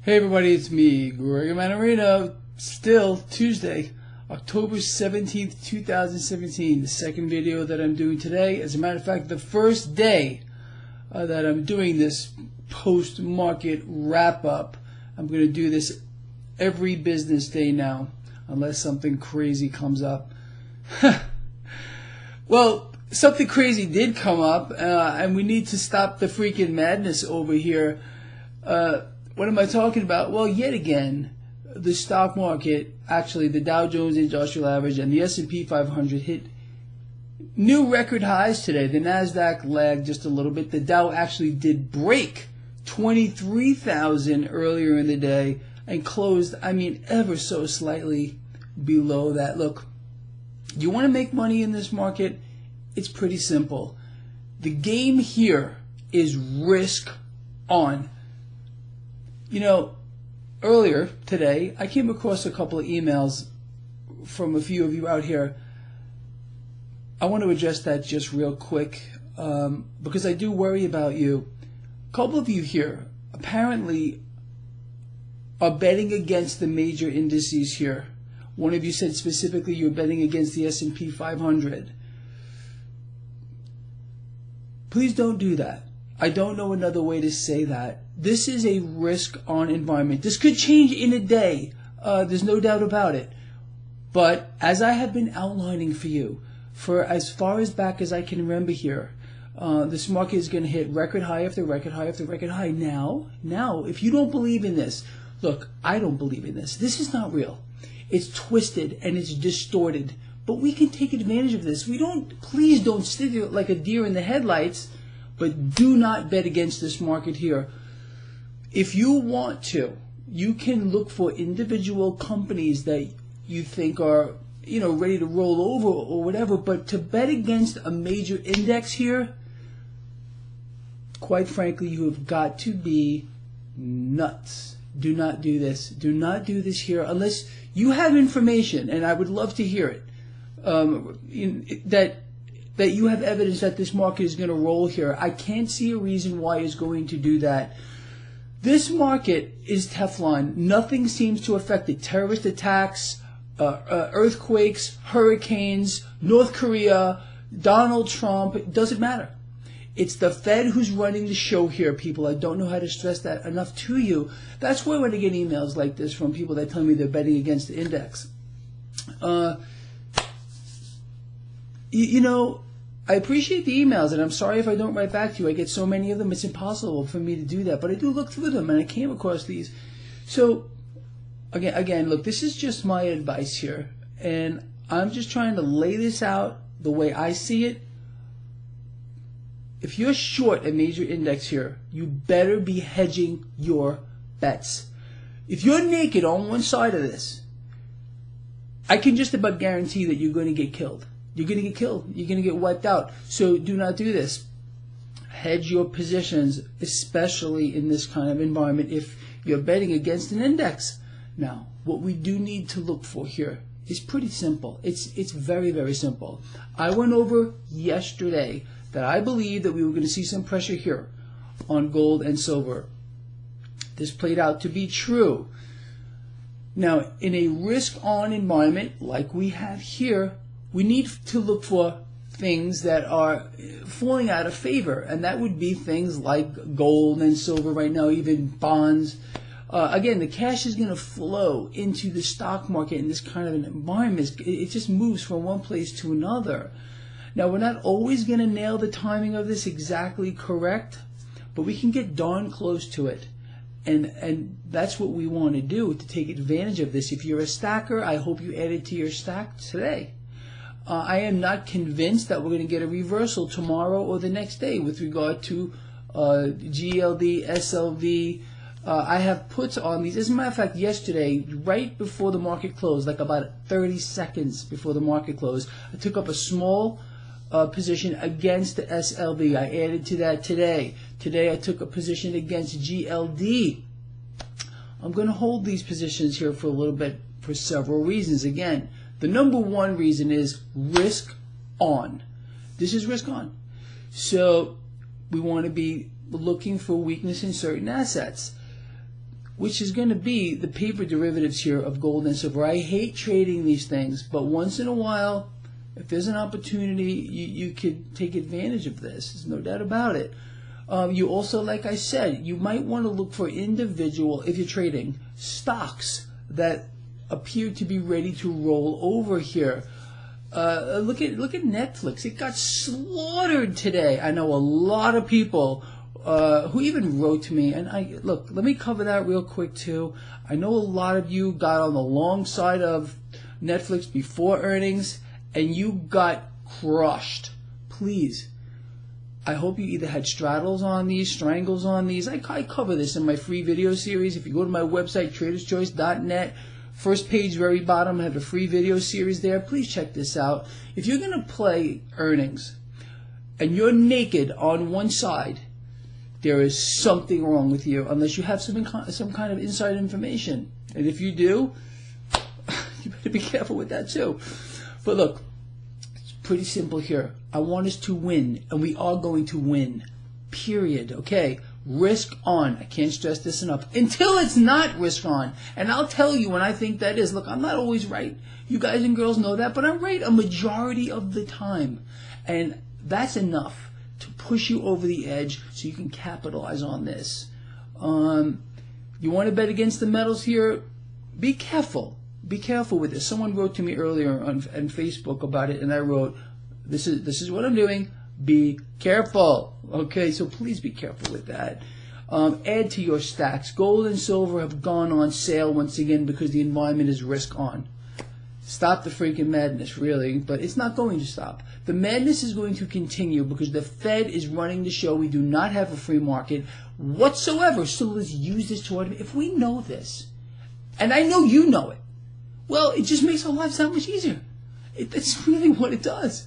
Hey everybody, it's me, Greg Manarino. Still Tuesday, October 17th, 2017. The second video that I'm doing today. As a matter of fact, the first day that I'm doing this post-market wrap-up. I'm going to do this every business day now, unless something crazy comes up. Well, something crazy did come up, and we need to stop the freaking madness over here. What am I talking about? Well, yet again, the stock market, actually the Dow Jones Industrial Average and the S&P 500 hit new record highs today. The NASDAQ lagged just a little bit. The Dow actually did break 23,000 earlier in the day and closed, ever so slightly below that. Look, you want to make money in this market? It's pretty simple. The game here is risk on. You know, earlier today, I came across a couple of emails from a few of you out here. I want to address that just real quick because I do worry about you. A couple of you here apparently are betting against the major indices here. One of you said specifically you're betting against the S&P 500. Please don't do that. I don't know another way to say that. This is a risk-on environment. This could change in a day. There's no doubt about it. But as I have been outlining for you, for as far as back as I can remember here, this market is going to hit record high after record high after record high. Now, if you don't believe in this, look, I don't believe in this. This is not real. It's twisted and it's distorted. But we can take advantage of this. Please don't stick it like a deer in the headlights. But do not bet against this market here. If you want to, you can look for individual companies that you think are, ready to roll over or whatever. But to bet against a major index here, quite frankly, you have got to be nuts. Do not do this. Do not do this here unless you have information, and I would love to hear it, that you have evidence that this market is going to roll here. I can't see a reason why it's going to do that. This market is Teflon. Nothing seems to affect it. Terrorist attacks, earthquakes, hurricanes, North Korea, Donald Trump, it doesn't matter. It's the Fed who's running the show here, people. I don't know how to stress that enough to you. That's why when I get emails like this from people that tell me they're betting against the index. I appreciate the emails, and I'm sorry if I don't write back to you. I get so many of them, it's impossible for me to do that. But I do look through them, and I came across these. So, again, look, this is just my advice here, and I'm just trying to lay this out the way I see it. If you're short a major index here, you better be hedging your bets. If you're naked on one side of this, I can just about guarantee that you're going to get killed. You're going to get killed. You're going to get wiped out. So do not do this. Hedge your positions, especially in this kind of environment if you're betting against an index. Now, what we do need to look for here is pretty simple. It's very, very simple. I went over yesterday that I believe that we were going to see some pressure here on gold and silver. This played out to be true. Now, in a risk-on environment like we have here, we need to look for things that are falling out of favor, and that would be things like gold and silver right now, even bonds. Again, the cash is going to flow into the stock market in this kind of an environment. It just moves from one place to another. Now, we're not always going to nail the timing of this exactly correct, but we can get darn close to it. And that's what we want to do, to take advantage of this. If you're a stacker, I hope you add it to your stack today. I am not convinced that we're going to get a reversal tomorrow or the next day with regard to GLD, SLV. I have puts on these. As a matter of fact, yesterday, right before the market closed, like about 30 seconds before the market closed, I took up a small position against the SLV. I added to that today. Today I took a position against GLD. I'm going to hold these positions here for a little bit for several reasons. Again, the number one reason is risk on. This is risk on. So we want to be looking for weakness in certain assets. which is going to be the paper derivatives here of gold and silver. I hate trading these things, but once in a while, if there's an opportunity, you could take advantage of this. There's no doubt about it. You also, like I said, you might want to look for individual, if you're trading, stocks that appear to be ready to roll over here. Look at Netflix. It got slaughtered today. I know a lot of people who even wrote to me, and look, let me cover that real quick too. I know a lot of you got on the long side of Netflix before earnings, and you got crushed. Please, I hope you either had straddles on these, strangles on these. I cover this in my free video series. If you go to my website, traderschoice.net, first page, very bottom, I have a free video series there. Please check this out. If you're going to play earnings and you're naked on one side, there is something wrong with you, unless you have some kind of inside information. And if you do, you better be careful with that too. But look, it's pretty simple here. I want us to win, and we are going to win. Period. Okay? Risk on. I can't stress this enough. Until it's not risk on. And I'll tell you when I think that is. Look, I'm not always right. You guys and girls know that, but I'm right a majority of the time. And that's enough to push you over the edge so you can capitalize on this. You want to bet against the metals here? Be careful. Be careful with this. Someone wrote to me earlier on Facebook about it, and I wrote, this is what I'm doing. Be careful. Okay, so please be careful with that. Add to your stacks. Gold and silver have gone on sale once again because the environment is risk on. Stop the freaking madness, really, but it's not going to stop. The madness is going to continue because the Fed is running the show. We do not have a free market whatsoever. So let's use this to our advantage. If we know this, and I know you know it, well, it just makes our lives that much easier. That's really what it does.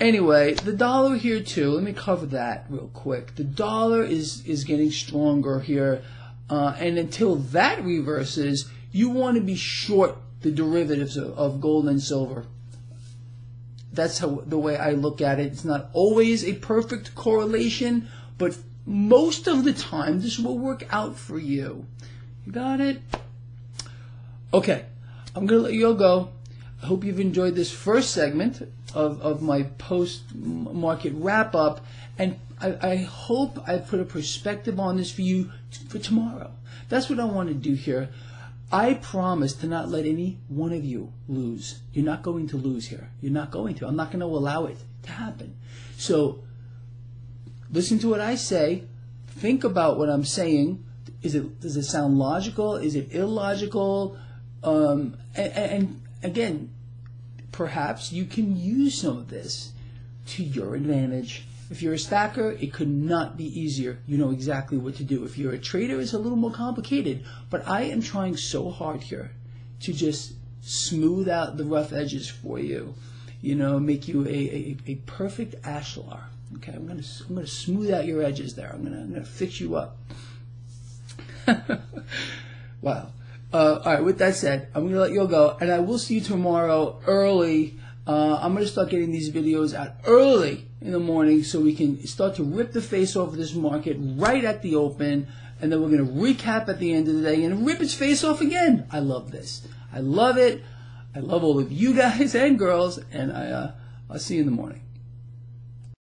Anyway, the dollar here too. Let me cover that real quick. The dollar is getting stronger here, and until that reverses, you want to be short the derivatives of gold and silver. That's the way I look at it. It's not always a perfect correlation, but most of the time this will work out for you. You got it? Okay, I'm going to let you all go. I hope you've enjoyed this first segment of my post-market wrap-up, and I hope I put a perspective on this for you for tomorrow. That's what I want to do here. I promise to not let any one of you lose. You're not going to lose here. You're not going to. I'm not going to allow it to happen. So listen to what I say. Think about what I'm saying. Does it sound logical? Is it illogical? And again, perhaps you can use some of this to your advantage. If you're a stacker, it could not be easier. You know exactly what to do. If you're a trader, it's a little more complicated. But I am trying so hard here to just smooth out the rough edges for you. You know, make you a perfect ashlar. Okay, I'm gonna smooth out your edges there. I'm gonna fix you up. Wow. All right, with that said, I'm going to let you all go, and I will see you tomorrow early. I'm going to start getting these videos out early in the morning so we can start to rip the face off of this market right at the open, and then we're going to recap at the end of the day and rip its face off again. I love this. I love it. I love all of you guys and girls, and I'll see you in the morning.